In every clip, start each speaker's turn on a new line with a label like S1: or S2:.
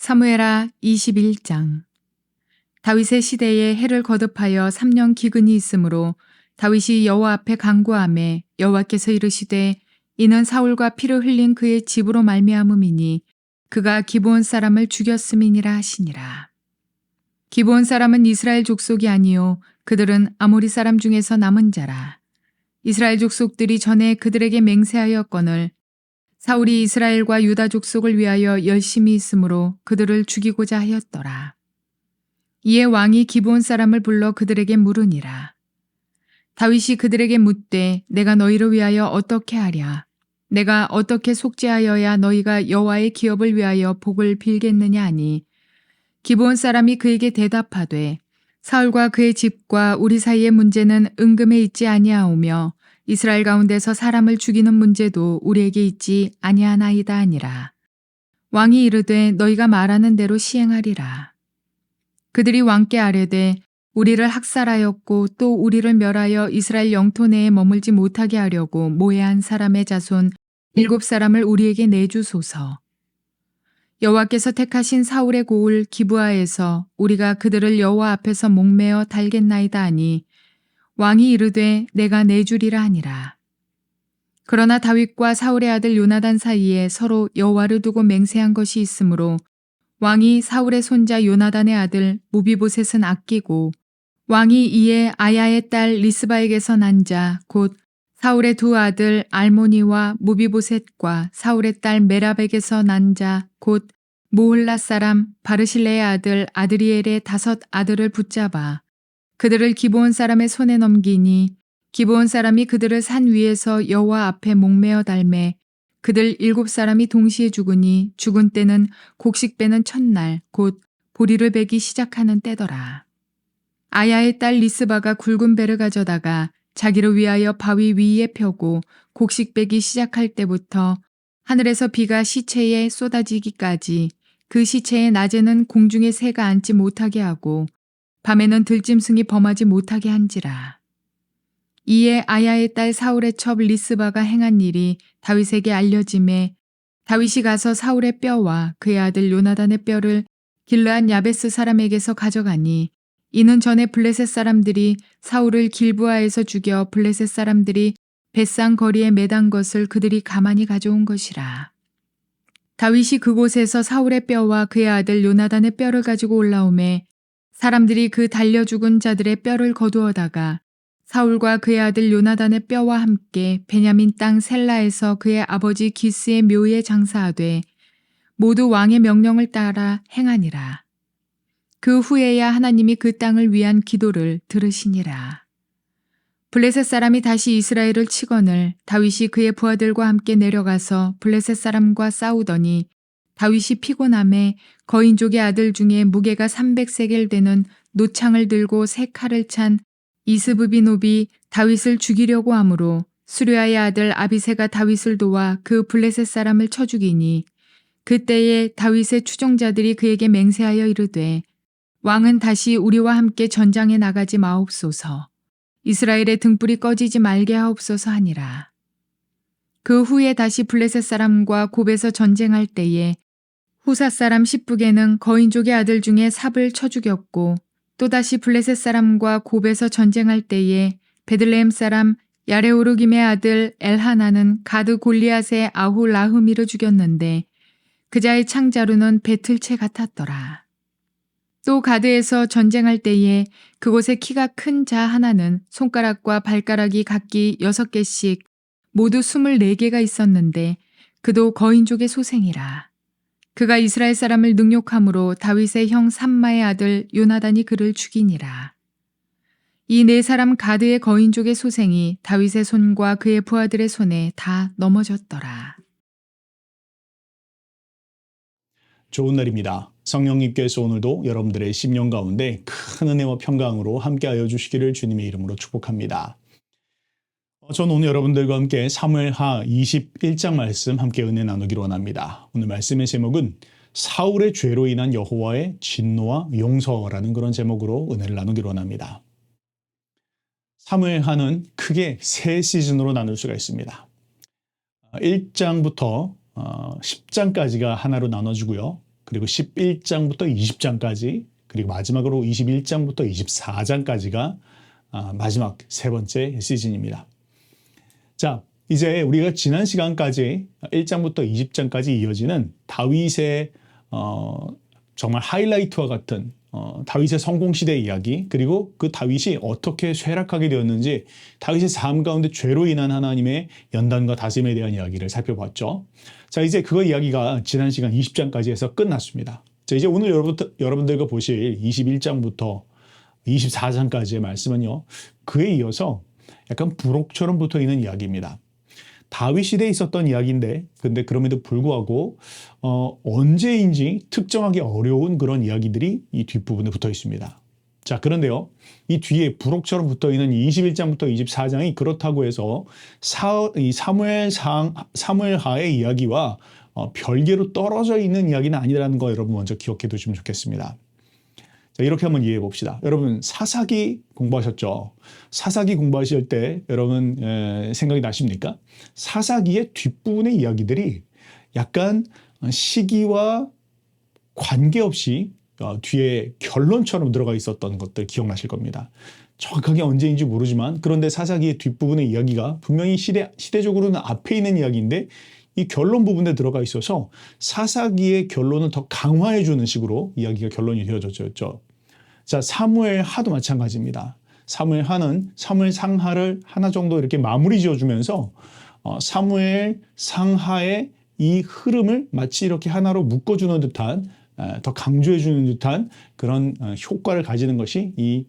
S1: 사무엘하 21장. 다윗의 시대에 해를 거듭하여 3년 기근이 있으므로 다윗이 여호와 앞에 간구하매 여호와께서 이르시되 이는 사울과 피를 흘린 그의 집으로 말미암음이니 그가 기브온 사람을 죽였음이니라 하시니라. 기브온 사람은 이스라엘 족속이 아니요 그들은 아모리 사람 중에서 남은 자라. 이스라엘 족속들이 전에 그들에게 맹세하였거늘 사울이 이스라엘과 유다 족속을 위하여 열심히 있으므로 그들을 죽이고자 하였더라. 이에 왕이 기브온 사람을 불러 그들에게 물으니라. 다윗이 그들에게 묻되 내가 너희를 위하여 어떻게 하랴? 내가 어떻게 속죄하여야 너희가 여호와의 기업을 위하여 복을 빌겠느냐 하니 기브온 사람이 그에게 대답하되 사울과 그의 집과 우리 사이의 문제는 은금에 있지 아니하오며 이스라엘 가운데서 사람을 죽이는 문제도 우리에게 있지 아니하나이다 하니라. 왕이 이르되 너희가 말하는 대로 시행하리라. 그들이 왕께 아뢰되 우리를 학살하였고 또 우리를 멸하여 이스라엘 영토 내에 머물지 못하게 하려고 모해한 사람의 자손 7사람을 우리에게 내주소서. 여호와께서 택하신 사울의 고을 기브아에서 우리가 그들을 여호와 앞에서 목매어 달겠나이다 하니 왕이 이르되 내가 내주리라 하니라. 그러나 다윗과 사울의 아들 요나단 사이에 서로 여호와를 두고 맹세한 것이 있으므로 왕이 사울의 손자 요나단의 아들 무비보셋은 아끼고 왕이 이에 아야의 딸 리스바에게서 난 자 곧 사울의 두 아들 알모니와 무비보셋과 사울의 딸 메랍에게서 난 자 곧 모홀라 사람 바르실레의 아들 아드리엘의 5 아들을 붙잡아 그들을 기브온 사람의 손에 넘기니 기브온 사람이 그들을 산 위에서 여호와 앞에 목매어 달매 그들 7사람이 동시에 죽으니 죽은 때는 곡식 빼는 첫날 곧 보리를 베기 시작하는 때더라. 아야의 딸 리스바가 굵은 배를 가져다가 자기를 위하여 바위 위에 펴고 곡식 빼기 시작할 때부터 하늘에서 비가 시체에 쏟아지기까지 그 시체의 낮에는 공중에 새가 앉지 못하게 하고 밤에는 들짐승이 범하지 못하게 한지라. 이에 아야의 딸 사울의 첩 리스바가 행한 일이 다윗에게 알려짐에 다윗이 가서 사울의 뼈와 그의 아들 요나단의 뼈를 길르앗 야베스 사람에게서 가져가니 이는 전에 블레셋 사람들이 사울을 길브아에서 죽여 블레셋 사람들이 벳상 거리에 매단 것을 그들이 가만히 가져온 것이라. 다윗이 그곳에서 사울의 뼈와 그의 아들 요나단의 뼈를 가지고 올라오매 사람들이 그 달려 죽은 자들의 뼈를 거두어다가 사울과 그의 아들 요나단의 뼈와 함께 베냐민 땅 셀라에서 그의 아버지 기스의 묘에 장사하되 모두 왕의 명령을 따라 행하니라. 그 후에야 하나님이 그 땅을 위한 기도를 들으시니라. 블레셋 사람이 다시 이스라엘을 치거늘 다윗이 그의 부하들과 함께 내려가서 블레셋 사람과 싸우더니 다윗이 피곤함에 거인족의 아들 중에 무게가 300세겔 되는 노창을 들고 3칼을 찬 이스브비노비 다윗을 죽이려고 하므로 수르야의 아들 아비새가 다윗을 도와 그 블레셋 사람을 쳐 죽이니 그때에 다윗의 추종자들이 그에게 맹세하여 이르되 왕은 다시 우리와 함께 전장에 나가지 마옵소서. 이스라엘의 등불이 꺼지지 말게 하옵소서 하니라. 그 후에 다시 블레셋 사람과 곱에서 전쟁할 때에 후사 사람 십북에는 거인족의 아들 중에 삽을 쳐 죽였고 또다시 블레셋 사람과 곱에서 전쟁할 때에 베들레헴 사람 야레오르김의 아들 엘하나는 가드 골리앗의 아후 라흐미를 죽였는데 그자의 창자루는 배틀채 같았더라. 또 가드에서 전쟁할 때에 그곳에 키가 큰 자 하나는 손가락과 발가락이 각기 6개씩 모두 24개가 있었는데 그도 거인족의 소생이라. 그가 이스라엘 사람을 능욕함으로 다윗의 형 삼마의 아들 요나단이 그를 죽이니라. 이 4사람 가드의 거인족의 소생이 다윗의 손과 그의 부하들의 손에 다 넘어졌더라.
S2: 좋은 날입니다. 성령님께서 오늘도 여러분들의 심령 가운데 큰 은혜와 평강으로 함께하여 주시기를 주님의 이름으로 축복합니다. 저는 오늘 여러분들과 함께 사무엘하 21장 말씀 함께 은혜 나누기로 원합니다. 오늘 말씀의 제목은 사울의 죄로 인한 여호와의 진노와 용서라는 그런 제목으로 은혜를 나누기로 원합니다. 사무엘하는 크게 3시즌으로 나눌 수가 있습니다. 1장부터 10장까지가 하나로 나눠지고요. 그리고 11장부터 20장까지, 그리고 마지막으로 21장부터 24장까지가 마지막 세 번째 시즌입니다. 자, 이제 우리가 지난 시간까지 1장부터 20장까지 이어지는 다윗의 정말 하이라이트와 같은 다윗의 성공시대 이야기, 그리고 그 다윗이 어떻게 쇠락하게 되었는지, 다윗의 삶 가운데 죄로 인한 하나님의 연단과 다짐에 대한 이야기를 살펴봤죠. 자, 이제 그 이야기가 지난 시간 20장까지 해서 끝났습니다. 자, 이제 오늘 여러분들과 보실 21장부터 24장까지의 말씀은요, 그에 이어서 약간 부록처럼 붙어 있는 이야기입니다. 다윗 시대에 있었던 이야기인데, 근데 그럼에도 불구하고 언제인지 특정하기 어려운 그런 이야기들이 이 뒷부분에 붙어 있습니다. 자, 그런데요, 이 뒤에 부록처럼 붙어 있는 21장부터 24장이 그렇다고 해서 사무엘하의 이야기와 별개로 떨어져 있는 이야기는 아니라는 거 여러분 먼저 기억해 두시면 좋겠습니다. 자, 이렇게 한번 이해해 봅시다. 여러분 사사기 공부하셨죠? 사사기 공부하실 때 여러분 생각이 나십니까? 사사기의 뒷부분의 이야기들이 약간 시기와 관계없이 뒤에 결론처럼 들어가 있었던 것들 기억나실 겁니다. 정확하게 언제인지 모르지만, 그런데 사사기의 뒷부분의 이야기가 분명히 시대적으로는 앞에 있는 이야기인데 이 결론 부분에 들어가 있어서 사사기의 결론을 더 강화해 주는 식으로 이야기가 결론이 되어졌죠. 자, 사무엘하도 마찬가지입니다. 사무엘하는 사무엘 상하를 하나 정도 이렇게 마무리 지어주면서 사무엘 상하의 이 흐름을 마치 이렇게 하나로 묶어주는 듯한, 더 강조해주는 듯한 그런 효과를 가지는 것이 이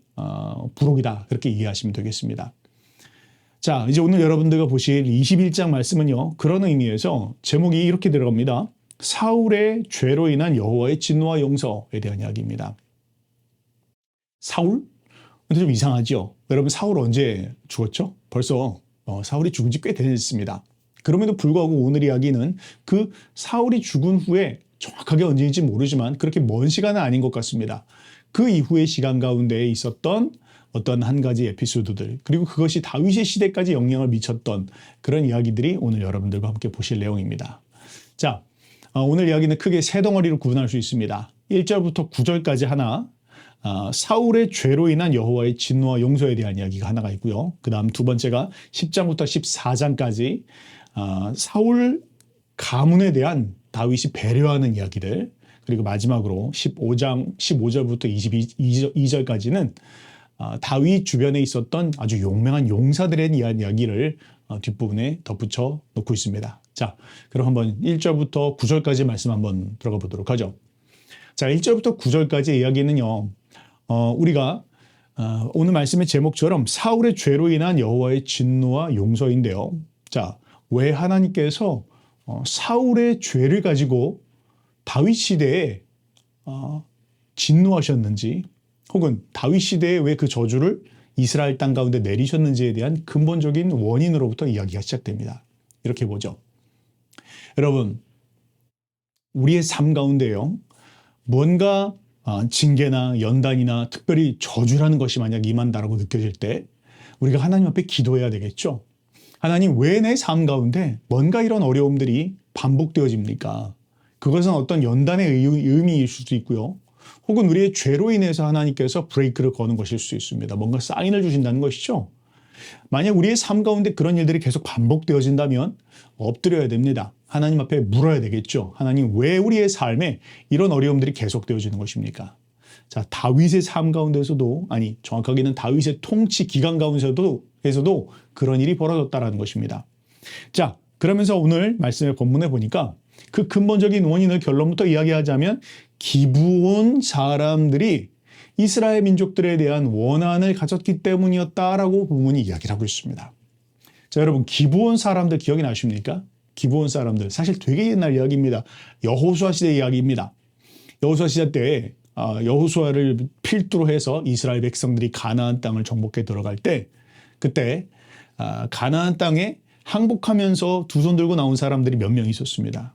S2: 부록이다, 그렇게 이해하시면 되겠습니다. 자, 이제 오늘 여러분들과 보실 21장 말씀은요, 그런 의미에서 제목이 이렇게 들어갑니다. 사울의 죄로 인한 여호와의 진노와 용서에 대한 이야기입니다. 사울? 근데 좀 이상하죠? 여러분, 사울 언제 죽었죠? 벌써 사울이 죽은 지 꽤 됐습니다. 그럼에도 불구하고 오늘 이야기는 그 사울이 죽은 후에, 정확하게 언제인지 모르지만 그렇게 먼 시간은 아닌 것 같습니다, 그 이후의 시간 가운데 있었던 어떤 한 가지 에피소드들, 그리고 그것이 다윗의 시대까지 영향을 미쳤던 그런 이야기들이 오늘 여러분들과 함께 보실 내용입니다. 자, 오늘 이야기는 크게 세 덩어리로 구분할 수 있습니다. 1절부터 9절까지 하나, 사울의 죄로 인한 여호와의 진노와 용서에 대한 이야기가 하나가 있고요. 그 다음 두 번째가 10장부터 14장까지 사울 가문에 대한 다윗이 배려하는 이야기들, 그리고 마지막으로 15절부터 22절까지는 다윗 주변에 있었던 아주 용맹한 용사들에 대한 이야기를 뒷부분에 덧붙여 놓고 있습니다. 자, 그럼 한번 1절부터 9절까지 말씀 한번 들어가 보도록 하죠. 자, 1절부터 9절까지의 이야기는요, 우리가 오늘 말씀의 제목처럼 사울의 죄로 인한 여호와의 진노와 용서인데요. 자, 왜 하나님께서 사울의 죄를 가지고 다윗 시대에 진노하셨는지, 혹은 다윗 시대에 왜 그 저주를 이스라엘 땅 가운데 내리셨는지에 대한 근본적인 원인으로부터 이야기가 시작됩니다. 이렇게 보죠. 여러분, 우리의 삶 가운데요, 뭔가 징계나 연단이나 특별히 저주라는 것이 만약 임한다라고 느껴질 때 우리가 하나님 앞에 기도해야 되겠죠. 하나님, 왜 내 삶 가운데 뭔가 이런 어려움들이 반복되어집니까? 그것은 어떤 연단의 의미일 수도 있고요, 혹은 우리의 죄로 인해서 하나님께서 브레이크를 거는 것일 수 있습니다. 뭔가 사인을 주신다는 것이죠. 만약 우리의 삶 가운데 그런 일들이 계속 반복되어진다면 엎드려야 됩니다. 하나님 앞에 물어야 되겠죠. 하나님, 왜 우리의 삶에 이런 어려움들이 계속되어지는 것입니까? 자, 다윗의 삶 가운데서도, 아니 정확하게는 다윗의 통치 기간 가운데서도 그런 일이 벌어졌다는 것입니다. 자, 그러면서 오늘 말씀의 본문에 보니까 그 근본적인 원인을 결론부터 이야기하자면, 기브온 사람들이 이스라엘 민족들에 대한 원한을 가졌기 때문이었다라고 본문이 이야기를 하고 있습니다. 자, 여러분, 기브온 사람들 기억이 나십니까? 기브온 사람들 사실 되게 옛날 이야기입니다. 여호수아 시대 이야기입니다. 여호수아 시대 때 여호수아를 필두로 해서 이스라엘 백성들이 가나안 땅을 정복해 들어갈 때, 그때 가나안 땅에 항복하면서 두 손 들고 나온 사람들이 몇 명 있었습니다.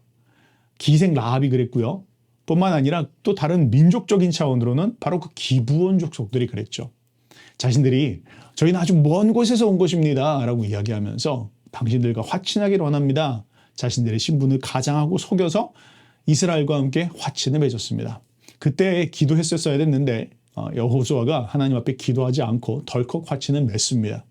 S2: 기생 라합이 그랬고요. 뿐만 아니라 또 다른 민족적인 차원으로는 바로 그 기브온 족속들이 그랬죠. 자신들이 저희는 아주 먼 곳에서 온 것입니다 라고 이야기하면서 당신들과 화친하기를 원합니다. 자신들의 신분을 가장하고 속여서 이스라엘과 함께 화친을 맺었습니다. 그때 기도했었어야 됐는데 여호수아가 하나님 앞에 기도하지 않고 덜컥 화친을 맺습니다.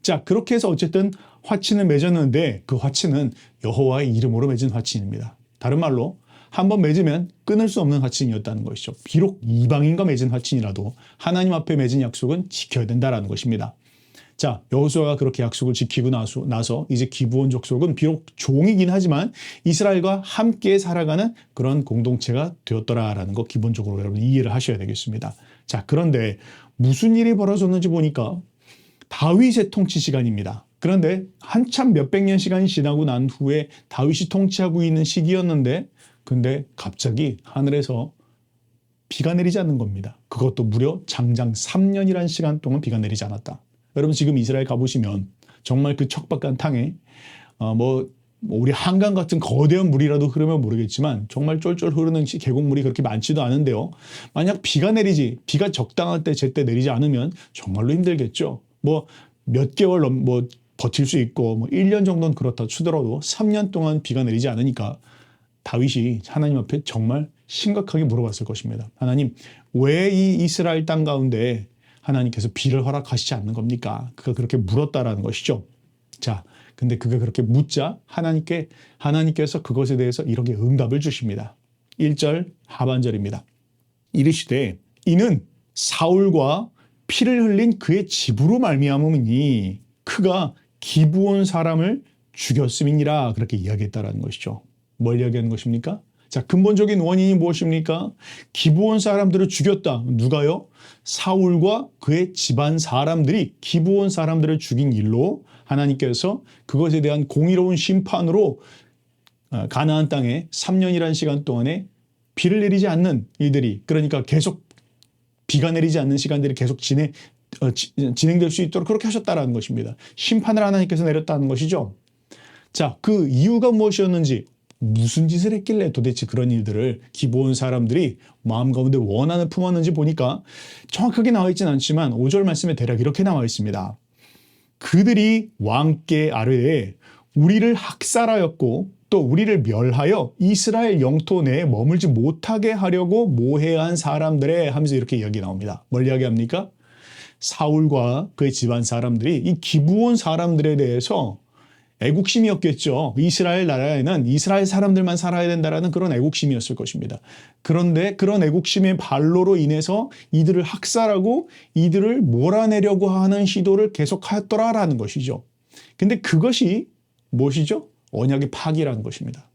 S2: 자, 그렇게 해서 어쨌든 화친을 맺었는데 그 화친은 여호와의 이름으로 맺은 화친입니다. 다른 말로 한번 맺으면 끊을 수 없는 화친이었다는 것이죠. 비록 이방인과 맺은 화친이라도 하나님 앞에 맺은 약속은 지켜야 된다는 것입니다. 자, 여호수아가 그렇게 약속을 지키고 나서 이제 기브온 족속은 비록 종이긴 하지만 이스라엘과 함께 살아가는 그런 공동체가 되었더라라는 거 기본적으로 여러분 이해를 하셔야 되겠습니다. 자, 그런데 무슨 일이 벌어졌는지 보니까 다윗의 통치 시간입니다. 그런데 한참 몇백 년 시간이 지나고 난 후에 다윗이 통치하고 있는 시기였는데 근데 갑자기 하늘에서 비가 내리지 않는 겁니다. 그것도 무려 장장 3년이라는 시간 동안 비가 내리지 않았다. 여러분 지금 이스라엘 가보시면 정말 그 척박한 땅에 우리 한강 같은 거대한 물이라도 흐르면 모르겠지만 정말 쫄쫄 흐르는 계곡물이 그렇게 많지도 않은데요. 만약 비가 적당할 때 제때 내리지 않으면 정말로 힘들겠죠. 몇 개월 버틸 수 있고 1년 정도는 그렇다 치더라도 3년 동안 비가 내리지 않으니까 다윗이 하나님 앞에 정말 심각하게 물어봤을 것입니다. 하나님, 왜 이 이스라엘 땅 가운데 하나님께서 비를 허락하시지 않는 겁니까? 그가 그렇게 물었다라는 것이죠. 자, 근데 그가 그렇게 묻자 하나님께서 그것에 대해서 이렇게 응답을 주십니다. 1절 하반절입니다. 이르시되 이는 사울과 피를 흘린 그의 집으로 말미암음이니 그가 기브온 사람을 죽였음이니라 그렇게 이야기했다라는 것이죠. 뭘 이야기하는 것입니까? 자, 근본적인 원인이 무엇입니까? 기브온 사람들을 죽였다. 누가요? 사울과 그의 집안 사람들이 기브온 사람들을 죽인 일로 하나님께서 그것에 대한 공의로운 심판으로 가나안 땅에 3년이라는 시간 동안에 비를 내리지 않는 일들이 그러니까 계속 비가 내리지 않는 시간들이 계속 진행될 수 있도록 그렇게 하셨다라는 것입니다. 심판을 하나님께서 내렸다는 것이죠. 자, 그 이유가 무엇이었는지 무슨 짓을 했길래 도대체 그런 일들을 기브온 사람들이 마음 가운데 원한을 품었는지 보니까 정확하게 나와 있진 않지만 5절 말씀에 대략 이렇게 나와 있습니다. 그들이 왕께 아뢰되 우리를 학살하였고 또 우리를 멸하여 이스라엘 영토 내에 머물지 못하게 하려고 모해한 사람들에 하면서 이렇게 이야기 나옵니다. 뭘 이야기합니까? 사울과 그의 집안 사람들이 이 기브온 사람들에 대해서 애국심이었겠죠. 이스라엘 나라에는 이스라엘 사람들만 살아야 된다라는 그런 애국심이었을 것입니다. 그런데 그런 애국심의 발로로 인해서 이들을 학살하고 이들을 몰아내려고 하는 시도를 계속하였더라라는 것이죠. 근데 그것이 무엇이죠? 언약의 파기라는 것입니다.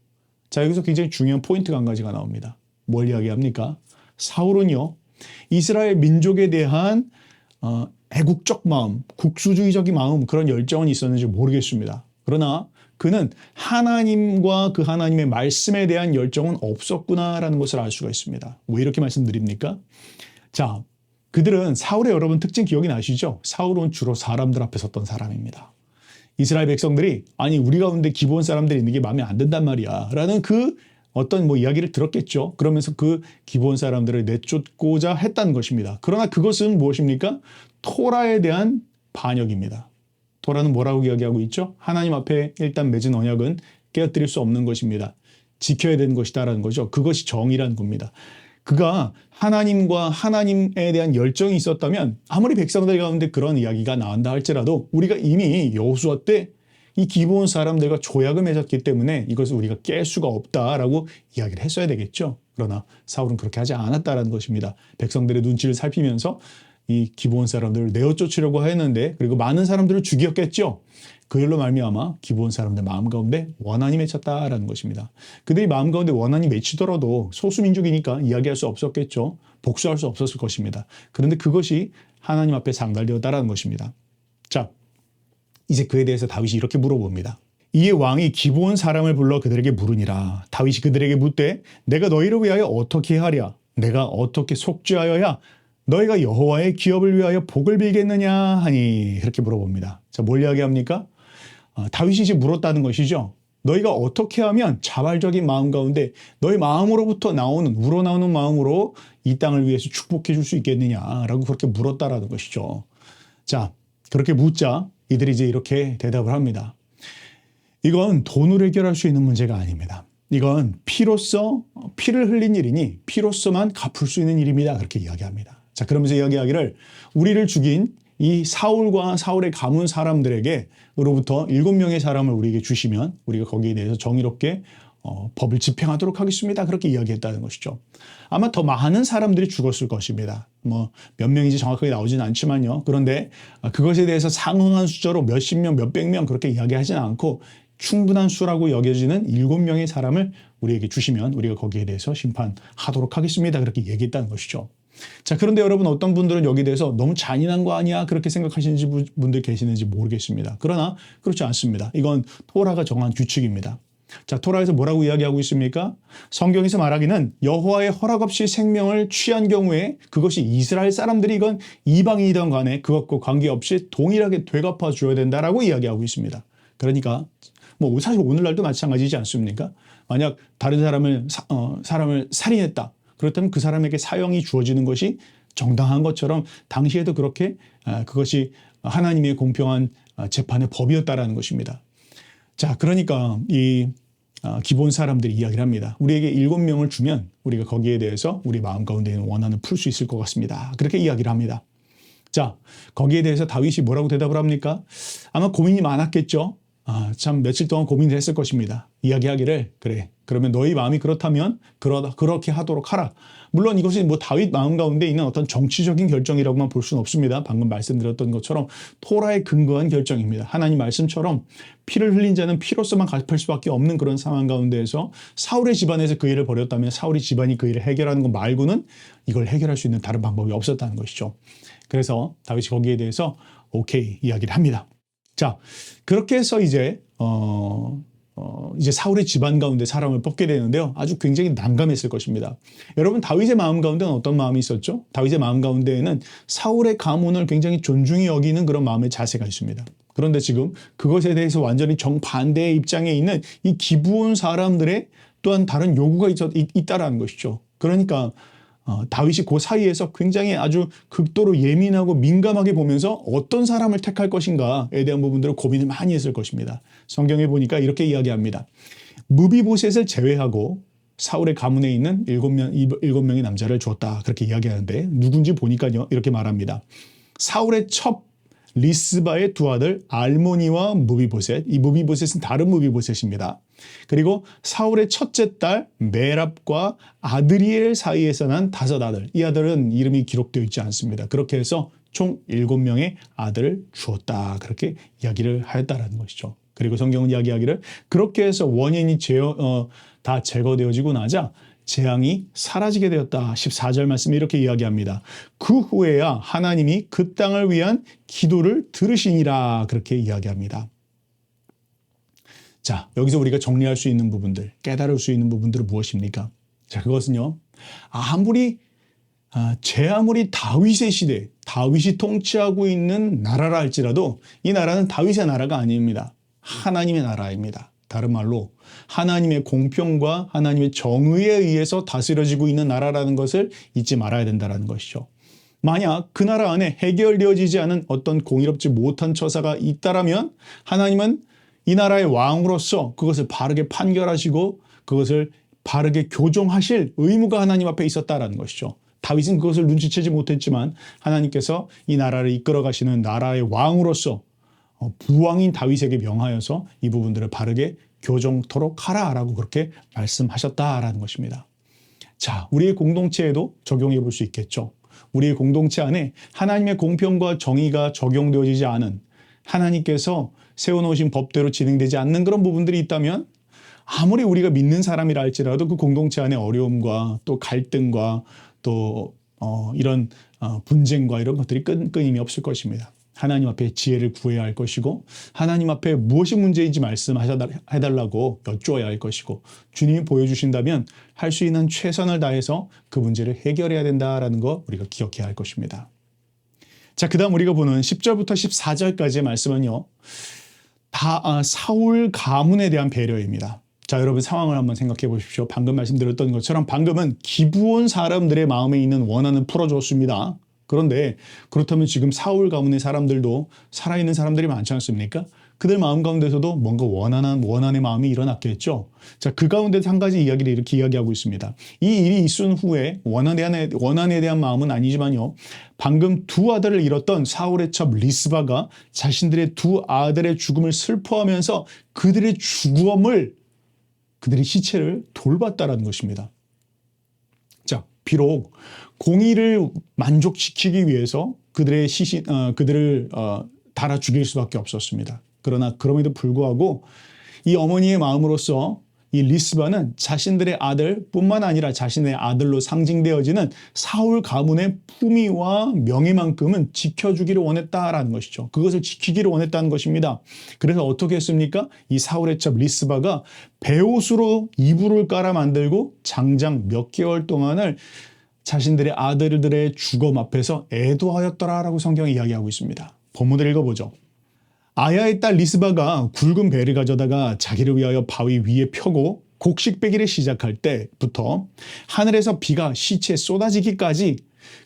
S2: 자, 여기서 굉장히 중요한 포인트가 한 가지가 나옵니다. 뭘 이야기합니까? 사울은요, 이스라엘 민족에 대한 애국적 마음, 국수주의적인 마음, 그런 열정은 있었는지 모르겠습니다. 그러나 그는 하나님과 그 하나님의 말씀에 대한 열정은 없었구나라는 것을 알 수가 있습니다. 왜 이렇게 말씀드립니까? 자, 그들은 사울의 여러분 특징 기억이 나시죠? 사울은 주로 사람들 앞에 섰던 사람입니다. 이스라엘 백성들이 아니 우리 가운데 기브온 사람들이 있는 게 마음에 안 든단 말이야 라는 그 어떤 이야기를 들었겠죠. 그러면서 그 기브온 사람들을 내쫓고자 했다는 것입니다. 그러나 그것은 무엇입니까? 토라에 대한 반역입니다. 토라는 뭐라고 이야기하고 있죠? 하나님 앞에 일단 맺은 언약은 깨어뜨릴 수 없는 것입니다. 지켜야 되는 것이다라는 거죠. 그것이 정의라는 겁니다. 그가 하나님과 하나님에 대한 열정이 있었다면 아무리 백성들 가운데 그런 이야기가 나온다 할지라도 우리가 이미 여호수아 때 이 기브온 사람들과 조약을 맺었기 때문에 이것을 우리가 깰 수가 없다라고 이야기를 했어야 되겠죠. 그러나 사울은 그렇게 하지 않았다라는 것입니다. 백성들의 눈치를 살피면서 이 기브온 사람들을 내어쫓으려고 했는데 그리고 많은 사람들을 죽였겠죠. 그 일로 말미암아 기브온 사람들 마음 가운데 원한이 맺혔다라는 것입니다. 그들이 마음 가운데 원한이 맺히더라도 소수민족이니까 이야기할 수 없었겠죠. 복수할 수 없었을 것입니다. 그런데 그것이 하나님 앞에 상달되었다라는 것입니다. 자, 이제 그에 대해서 다윗이 이렇게 물어봅니다. 이에 왕이 기브온 사람을 불러 그들에게 물으니라. 다윗이 그들에게 묻되 내가 너희를 위하여 어떻게 하랴? 내가 어떻게 속죄하여야 너희가 여호와의 기업을 위하여 복을 빌겠느냐 하니 이렇게 물어봅니다. 자, 뭘 이야기합니까? 다윗이 이제 물었다는 것이죠. 너희가 어떻게 하면 자발적인 마음 가운데 너희 마음으로부터 우러나오는 마음으로 이 땅을 위해서 축복해 줄 수 있겠느냐라고 그렇게 물었다라는 것이죠. 자, 그렇게 묻자 이들이 이제 이렇게 대답을 합니다. 이건 돈으로 해결할 수 있는 문제가 아닙니다. 이건 피로써 피를 흘린 일이니 피로써만 갚을 수 있는 일입니다. 그렇게 이야기합니다. 자, 그러면서 이야기하기를 우리를 죽인 이 사울과 사울의 가문 사람들에게로부터 7명의 사람을 우리에게 주시면 우리가 거기에 대해서 정의롭게 법을 집행하도록 하겠습니다. 그렇게 이야기했다는 것이죠. 아마 더 많은 사람들이 죽었을 것입니다. 뭐 몇 명인지 정확하게 나오진 않지만요. 그런데 그것에 대해서 상응한 숫자로 몇십 명, 몇백 명 그렇게 이야기하지는 않고 충분한 수라고 여겨지는 7명의 사람을 우리에게 주시면 우리가 거기에 대해서 심판하도록 하겠습니다. 그렇게 얘기했다는 것이죠. 자, 그런데 여러분 어떤 분들은 여기에 대해서 너무 잔인한 거 아니야? 그렇게 생각하시는 분들 계시는지 모르겠습니다. 그러나 그렇지 않습니다. 이건 토라가 정한 규칙입니다. 자, 토라에서 뭐라고 이야기하고 있습니까? 성경에서 말하기는 여호와의 허락 없이 생명을 취한 경우에 그것이 이스라엘 사람들이건 이방인이든 간에 그것과 관계없이 동일하게 되갚아 줘야 된다라고 이야기하고 있습니다. 그러니까 뭐 사실 오늘날도 마찬가지지 않습니까? 만약 다른 사람을 살인했다. 그렇다면 그 사람에게 사형이 주어지는 것이 정당한 것처럼 당시에도 그렇게 그것이 하나님의 공평한 재판의 법이었다라는 것입니다. 자, 그러니까 이 기본 사람들이 이야기를 합니다. 우리에게 7명을 주면 우리가 거기에 대해서 우리 마음 가운데 있는 원한을 풀 수 있을 것 같습니다. 그렇게 이야기를 합니다. 자, 거기에 대해서 다윗이 뭐라고 대답을 합니까? 아마 고민이 많았겠죠. 참 며칠 동안 고민을 했을 것입니다. 이야기하기를 그래. 그러면 너희 마음이 그렇다면 그렇게 하도록 하라. 물론 이것이 뭐 다윗 마음 가운데 있는 어떤 정치적인 결정이라고만 볼 수는 없습니다. 방금 말씀드렸던 것처럼 토라에 근거한 결정입니다. 하나님 말씀처럼 피를 흘린 자는 피로서만 갚을 수밖에 없는 그런 상황 가운데에서 사울의 집안에서 그 일을 벌였다면 사울의 집안이 그 일을 해결하는 것 말고는 이걸 해결할 수 있는 다른 방법이 없었다는 것이죠. 그래서 다윗이 거기에 대해서 오케이 이야기를 합니다. 자, 그렇게 해서 이제 사울의 집안 가운데 사람을 뽑게 되는데요. 아주 굉장히 난감했을 것입니다. 여러분, 다윗의 마음 가운데는 어떤 마음이 있었죠? 다윗의 마음 가운데에는 사울의 가문을 굉장히 존중히 여기는 그런 마음의 자세가 있습니다. 그런데 지금 그것에 대해서 완전히 정반대의 입장에 있는 이 기브온 사람들의 또한 다른 요구가 있다라는 것이죠. 그러니까 다윗이 그 사이에서 굉장히 아주 극도로 예민하고 민감하게 보면서 어떤 사람을 택할 것인가에 대한 부분들을 고민을 많이 했을 것입니다. 성경에 보니까 이렇게 이야기합니다. 무비보셋을 제외하고 사울의 가문에 있는 7명의 남자를 주었다. 그렇게 이야기하는데 누군지 보니까요. 이렇게 말합니다. 사울의 첩 리스바의 두 아들 알모니와 무비보셋. 이 무비보셋은 다른 무비보셋입니다. 그리고 사울의 첫째 딸 메랍과 아드리엘 사이에서 난 5 아들. 이 아들은 이름이 기록되어 있지 않습니다. 그렇게 해서 총 7명의 아들을 주었다. 그렇게 이야기를 하였다라는 것이죠. 그리고 성경은 이야기하기를 그렇게 해서 원인이 다 제거되어지고 나자 재앙이 사라지게 되었다. 14절 말씀이 이렇게 이야기합니다. 그 후에야 하나님이 그 땅을 위한 기도를 들으시니라. 그렇게 이야기합니다. 자, 여기서 우리가 정리할 수 있는 부분들, 깨달을 수 있는 부분들은 무엇입니까? 자, 그것은요. 아무리 다윗의 시대, 다윗이 통치하고 있는 나라라 할지라도 이 나라는 다윗의 나라가 아닙니다. 하나님의 나라입니다. 다른 말로 하나님의 공평과 하나님의 정의에 의해서 다스려지고 있는 나라라는 것을 잊지 말아야 된다는 것이죠. 만약 그 나라 안에 해결되어지지 않은 어떤 공의롭지 못한 처사가 있다라면 하나님은 이 나라의 왕으로서 그것을 바르게 판결하시고 그것을 바르게 교정하실 의무가 하나님 앞에 있었다라는 것이죠. 다윗은 그것을 눈치채지 못했지만 하나님께서 이 나라를 이끌어 가시는 나라의 왕으로서 부왕인 다윗에게 명하여서 이 부분들을 바르게 교정토록 하라라고 그렇게 말씀하셨다라는 것입니다. 자, 우리의 공동체에도 적용해 볼 수 있겠죠. 우리의 공동체 안에 하나님의 공평과 정의가 적용되어지지 않은 하나님께서 세워놓으신 법대로 진행되지 않는 그런 부분들이 있다면 아무리 우리가 믿는 사람이라 할지라도 그 공동체 안에 어려움과 또 갈등과 또 이런 분쟁과 이런 것들이 끊임이 없을 것입니다. 하나님 앞에 지혜를 구해야 할 것이고 하나님 앞에 무엇이 문제인지 말씀해달라고 여쭈어야 할 것이고 주님이 보여주신다면 할 수 있는 최선을 다해서 그 문제를 해결해야 된다는 거 우리가 기억해야 할 것입니다. 자, 그 다음 우리가 보는 10절부터 14절까지의 말씀은요. 다 사울 가문에 대한 배려입니다. 자, 여러분 상황을 한번 생각해 보십시오. 방금 말씀드렸던 것처럼 방금은 기브온 사람들의 마음에 있는 원한을 풀어줬습니다. 그런데 그렇다면 지금 사울 가문의 사람들도 살아있는 사람들이 많지 않습니까? 그들 마음 가운데서도 뭔가 원한의 마음이 일어났겠죠. 자, 그 가운데서 한 가지 이야기를 이렇게 이야기하고 있습니다. 이 일이 있은 후에 원한에 대한 마음은 아니지만요. 방금 두 아들을 잃었던 사울의 첩 리스바가 자신들의 두 아들의 죽음을 슬퍼하면서 그들의 시체를 돌봤다라는 것입니다. 자, 비록 공의를 만족시키기 위해서 그들을 달아 죽일 수밖에 없었습니다. 그러나 그럼에도 불구하고 이 어머니의 마음으로서 이 리스바는 자신들의 아들뿐만 아니라 자신의 아들로 상징되어지는 사울 가문의 품위와 명예만큼은 지켜주기를 원했다라는 것이죠. 그것을 지키기를 원했다는 것입니다. 그래서 어떻게 했습니까? 이 사울의 첩 리스바가 베옷으로 이불을 깔아 만들고 장장 몇 개월 동안을 자신들의 아들들의 죽음 앞에서 애도하였더라라고 성경이 이야기하고 있습니다. 본문을 읽어보죠. 아야의 딸 리스바가 굵은 배를 가져다가 자기를 위하여 바위 위에 펴고 곡식 빼기를 시작할 때부터 하늘에서 비가 시체에 쏟아지기까지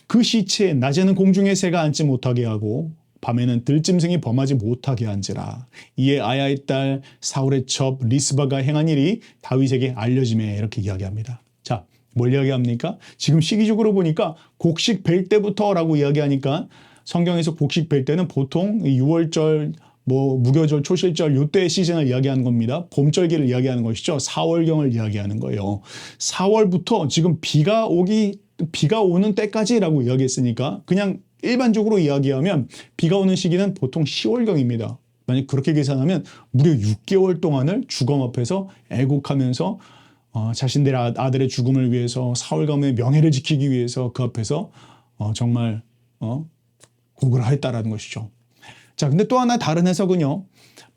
S2: 그 시체에 낮에는 공중의 새가 앉지 못하게 하고 밤에는 들짐승이 범하지 못하게 한지라. 이에 아야의 딸 사울의 첩 리스바가 행한 일이 다윗에게 알려짐에 이렇게 이야기합니다. 자, 뭘 이야기합니까? 지금 시기적으로 보니까 곡식 벨 때부터라고 이야기하니까 성경에서 곡식 벨 때는 보통 6월절, 무교절, 초실절 요때 시즌을 이야기하는 겁니다. 봄절기를 이야기하는 것이죠. 4월경을 이야기하는 거예요. 4월부터 지금 비가 오는 때까지라고 이야기했으니까 그냥 일반적으로 이야기하면 비가 오는 시기는 보통 10월경입니다. 만약 그렇게 계산하면 무려 6개월 동안을 주검 앞에서 애곡하면서 자신들의 아들의 죽음을 위해서 사울 가문의 명예를 지키기 위해서 그 앞에서 정말 곡을 하였다라는 것이죠. 자, 근데 또 하나 다른 해석은요.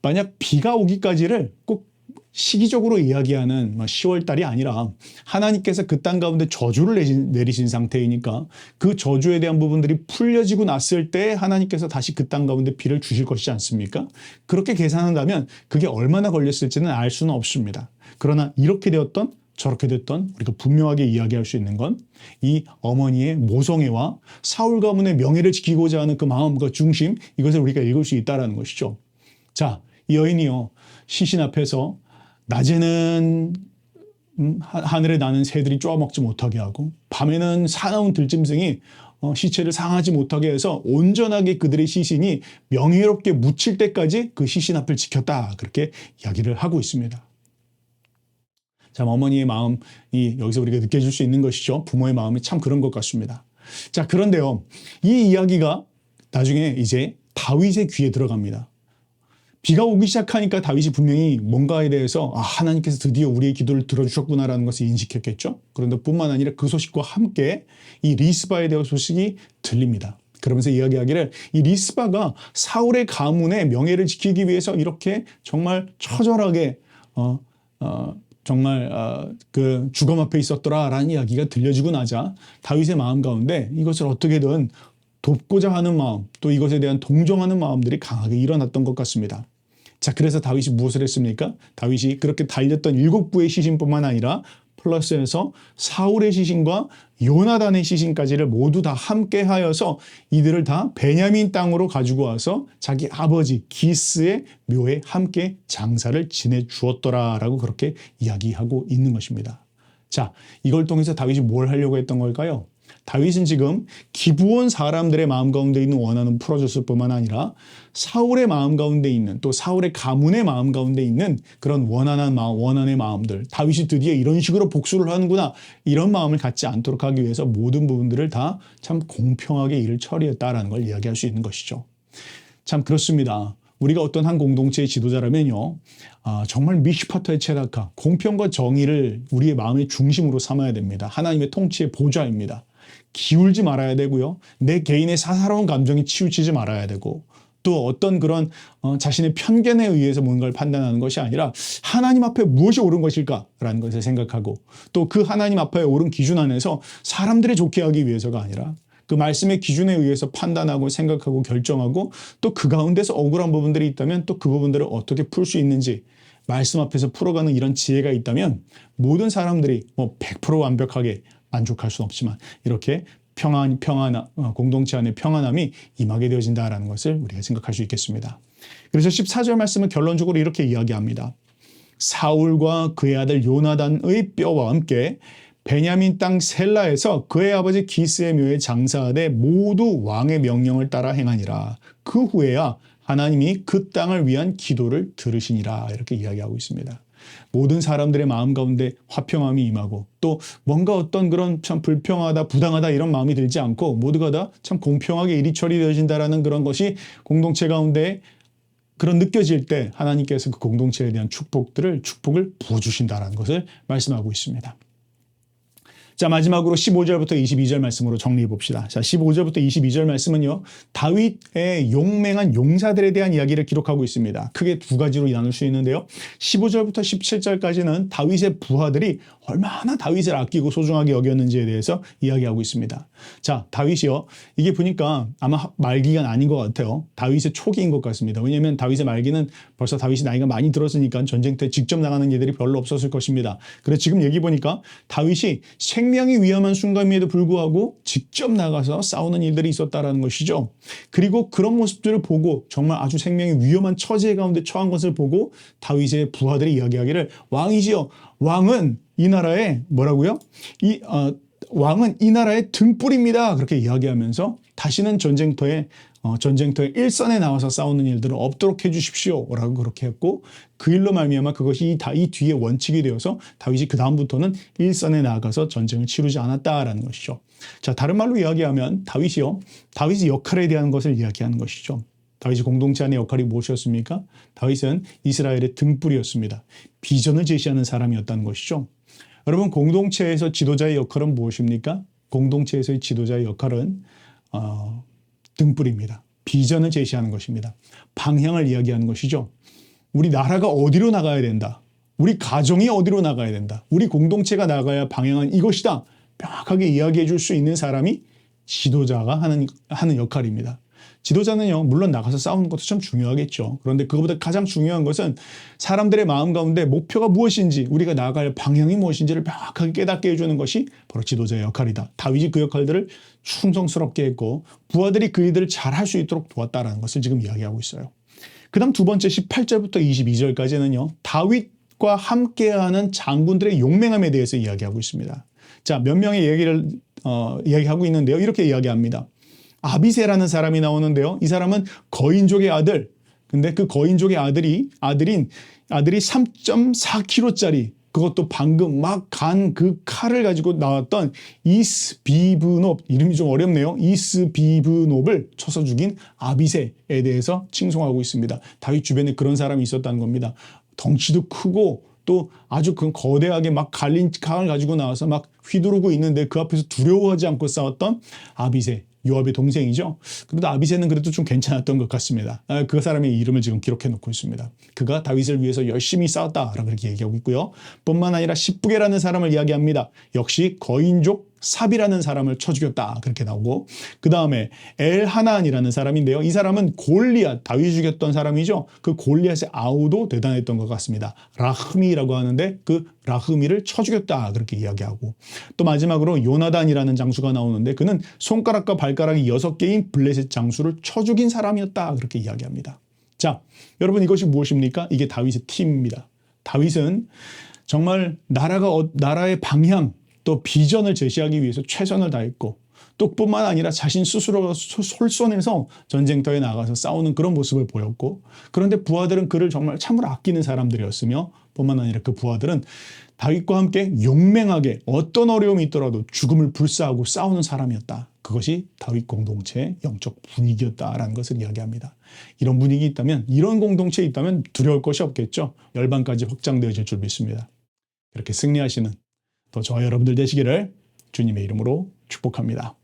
S2: 만약 비가 오기까지를 꼭 시기적으로 이야기하는 10월 달이 아니라 하나님께서 그 땅 가운데 저주를 내리신 상태이니까 그 저주에 대한 부분들이 풀려지고 났을 때 하나님께서 다시 그 땅 가운데 비를 주실 것이지 않습니까? 그렇게 계산한다면 그게 얼마나 걸렸을지는 알 수는 없습니다. 그러나 이렇게 되었던 저렇게 됐던 우리가 분명하게 이야기할 수 있는 건 이 어머니의 모성애와 사울 가문의 명예를 지키고자 하는 그 마음과 중심, 이것을 우리가 읽을 수 있다는 것이죠. 자, 이 여인이요, 시신 앞에서 낮에는 하늘에 나는 새들이 쪼아먹지 못하게 하고 밤에는 사나운 들짐승이 시체를 상하지 못하게 해서 온전하게 그들의 시신이 명예롭게 묻힐 때까지 그 시신 앞을 지켰다, 그렇게 이야기를 하고 있습니다. 참 어머니의 마음이 여기서 우리가 느껴질 수 있는 것이죠. 부모의 마음이 참 그런 것 같습니다. 자, 그런데요, 이 이야기가 나중에 이제 다윗의 귀에 들어갑니다. 비가 오기 시작하니까 다윗이 분명히 뭔가에 대해서 하나님께서 드디어 우리의 기도를 들어주셨구나라는 것을 인식했겠죠. 그런데 뿐만 아니라 그 소식과 함께 이 리스바에 대한 소식이 들립니다. 그러면서 이야기하기를 이 리스바가 사울의 가문의 명예를 지키기 위해서 이렇게 정말 처절하게 그 주검 앞에 있었더라라는 이야기가 들려지고 나자 다윗의 마음 가운데 이것을 어떻게든 돕고자 하는 마음, 또 이것에 대한 동정하는 마음들이 강하게 일어났던 것 같습니다. 자, 그래서 다윗이 무엇을 했습니까? 다윗이 그렇게 달렸던 7부의 시신뿐만 아니라 플러스해서 사울의 시신과 요나단의 시신까지를 모두 다 함께 하여서 이들을 다 베냐민 땅으로 가지고 와서 자기 아버지 기스의 묘에 함께 장사를 지내주었더라라고 그렇게 이야기하고 있는 것입니다. 자, 이걸 통해서 다윗이 뭘 하려고 했던 걸까요? 다윗은 지금 기브온 사람들의 마음 가운데 있는 원한은 풀어줬을 뿐만 아니라 사울의 마음 가운데 있는, 또 사울의 가문의 마음 가운데 있는 그런 원한의 마음들, 다윗이 드디어 이런 식으로 복수를 하는구나, 이런 마음을 갖지 않도록 하기 위해서 모든 부분들을 다 참 공평하게 일을 처리했다라는 걸 이야기할 수 있는 것이죠. 참 그렇습니다. 우리가 어떤 한 공동체의 지도자라면요, 정말 미슈파타의 체다카, 공평과 정의를 우리의 마음의 중심으로 삼아야 됩니다. 하나님의 통치의 보좌입니다. 기울지 말아야 되고요. 내 개인의 사사로운 감정에 치우치지 말아야 되고, 또 어떤 그런 자신의 편견에 의해서 뭔가를 판단하는 것이 아니라 하나님 앞에 무엇이 옳은 것일까라는 것을 생각하고, 또 그 하나님 앞에 옳은 기준 안에서 사람들이 좋게 하기 위해서가 아니라 그 말씀의 기준에 의해서 판단하고 생각하고 결정하고, 또 그 가운데서 억울한 부분들이 있다면 또 그 부분들을 어떻게 풀 수 있는지 말씀 앞에서 풀어가는 이런 지혜가 있다면 모든 사람들이 100% 완벽하게 만족할 수는 없지만 이렇게 공동체 안에 평안함이 임하게 되어진다라는 것을 우리가 생각할 수 있겠습니다. 그래서 14절 말씀은 결론적으로 이렇게 이야기합니다. 사울과 그의 아들 요나단의 뼈와 함께 베냐민 땅 셀라에서 그의 아버지 기스의 묘에 장사하되 모두 왕의 명령을 따라 행하니라. 그 후에야 하나님이 그 땅을 위한 기도를 들으시니라. 이렇게 이야기하고 있습니다. 모든 사람들의 마음 가운데 화평함이 임하고 또 뭔가 어떤 그런 참 불평하다 부당하다 이런 마음이 들지 않고 모두가 다 참 공평하게 일이 처리되어진다라는 그런 것이 공동체 가운데 그런 느껴질 때 하나님께서 그 공동체에 대한 축복을 부어주신다라는 것을 말씀하고 있습니다. 자, 마지막으로 15절부터 22절 말씀으로 정리해 봅시다. 자, 15절부터 22절 말씀은요, 다윗의 용맹한 용사들에 대한 이야기를 기록하고 있습니다. 크게 두 가지로 나눌 수 있는데요. 15절부터 17절까지는 다윗의 부하들이 얼마나 다윗을 아끼고 소중하게 여겼는지에 대해서 이야기하고 있습니다. 자, 다윗이요. 이게 보니까 아마 말기가 아닌 것 같아요. 다윗의 초기인 것 같습니다. 왜냐하면 다윗의 말기는 벌써 다윗이 나이가 많이 들었으니까 전쟁터에 직접 나가는 일들이 별로 없었을 것입니다. 그래서 지금 얘기 보니까 다윗이 생명이 위험한 순간임에도 불구하고 직접 나가서 싸우는 일들이 있었다라는 것이죠. 그리고 그런 모습들을 보고 정말 아주 생명이 위험한 처지 가운데 처한 것을 보고 다윗의 부하들이 이야기하기를 왕이지요. 왕은 이 나라의 뭐라고요? 왕은 이 나라의 등불입니다. 그렇게 이야기하면서 다시는 전쟁터에 일선에 나와서 싸우는 일들은 없도록 해주십시오. 라고 그렇게 했고 그 일로 말미암아 그것이 이 뒤에 원칙이 되어서 다윗이 그 다음부터는 일선에 나가서 전쟁을 치르지 않았다라는 것이죠. 자, 다른 말로 이야기하면 다윗의 역할에 대한 것을 이야기하는 것이죠. 다윗이 공동체 안의 역할이 무엇이었습니까? 다윗은 이스라엘의 등불이었습니다. 비전을 제시하는 사람이었다는 것이죠. 여러분, 공동체에서 지도자의 역할은 무엇입니까? 공동체에서의 지도자의 역할은 등불입니다. 비전을 제시하는 것입니다. 방향을 이야기하는 것이죠. 우리 나라가 어디로 나가야 된다. 우리 가정이 어디로 나가야 된다. 우리 공동체가 나가야 방향은 이것이다. 명확하게 이야기해 줄 수 있는 사람이 지도자가 하는 역할입니다. 지도자는요, 물론 나가서 싸우는 것도 참 중요하겠죠. 그런데 그것보다 가장 중요한 것은 사람들의 마음 가운데 목표가 무엇인지, 우리가 나아갈 방향이 무엇인지를 명확하게 깨닫게 해주는 것이 바로 지도자의 역할이다. 다윗이 그 역할들을 충성스럽게 했고 부하들이 그 일들을 잘할 수 있도록 도왔다라는 것을 지금 이야기하고 있어요. 그 다음 두 번째 18절부터 22절까지는요. 다윗과 함께하는 장군들의 용맹함에 대해서 이야기하고 있습니다. 자, 몇 명의 얘기를 이야기하고 있는데요. 이렇게 이야기합니다. 아비새라는 사람이 나오는데요. 이 사람은 거인족의 아들. 근데 그 거인족의 아들인 아들이 3.4kg짜리 그것도 방금 막 간 그 칼을 가지고 나왔던 이스비브놉, 이름이 좀 어렵네요. 이스비브놉을 쳐서 죽인 아비새에 대해서 칭송하고 있습니다. 다윗 주변에 그런 사람이 있었다는 겁니다. 덩치도 크고 또 아주 그 거대하게 막 갈린 칼을 가지고 나와서 막 휘두르고 있는데 그 앞에서 두려워하지 않고 싸웠던 아비새. 요압의 동생이죠. 그래도 아비새는 그래도 좀 괜찮았던 것 같습니다. 그 사람의 이름을 지금 기록해 놓고 있습니다. 그가 다윗을 위해서 열심히 싸웠다라고 그렇게 얘기하고 있고요. 뿐만 아니라 십부게라는 사람을 이야기합니다. 역시 거인족 삽이라는 사람을 쳐 죽였다. 그렇게 나오고 그 다음에 엘하난이라는 사람인데요. 이 사람은 골리앗, 다윗이 죽였던 사람이죠. 그 골리앗의 아우도 대단했던 것 같습니다. 라흐미라고 하는데 그 라흐미를 쳐 죽였다. 그렇게 이야기하고 또 마지막으로 요나단이라는 장수가 나오는데 그는 손가락과 발가락이 6개인 블레셋 장수를 쳐 죽인 사람이었다. 그렇게 이야기합니다. 자, 여러분 이것이 무엇입니까? 이게 다윗의 팀입니다. 다윗은 정말 나라의 방향 또 비전을 제시하기 위해서 최선을 다했고 또 뿐만 아니라 자신 스스로가 솔선해서 전쟁터에 나가서 싸우는 그런 모습을 보였고 그런데 부하들은 그를 정말 참으로 아끼는 사람들이었으며 뿐만 아니라 그 부하들은 다윗과 함께 용맹하게 어떤 어려움이 있더라도 죽음을 불사하고 싸우는 사람이었다. 그것이 다윗 공동체의 영적 분위기였다라는 것을 이야기합니다. 이런 분위기 있다면 이런 공동체에 있다면 두려울 것이 없겠죠. 열방까지 확장되어질 줄 믿습니다. 그렇게 승리하시는 또 저와 여러분들 되시기를 주님의 이름으로 축복합니다.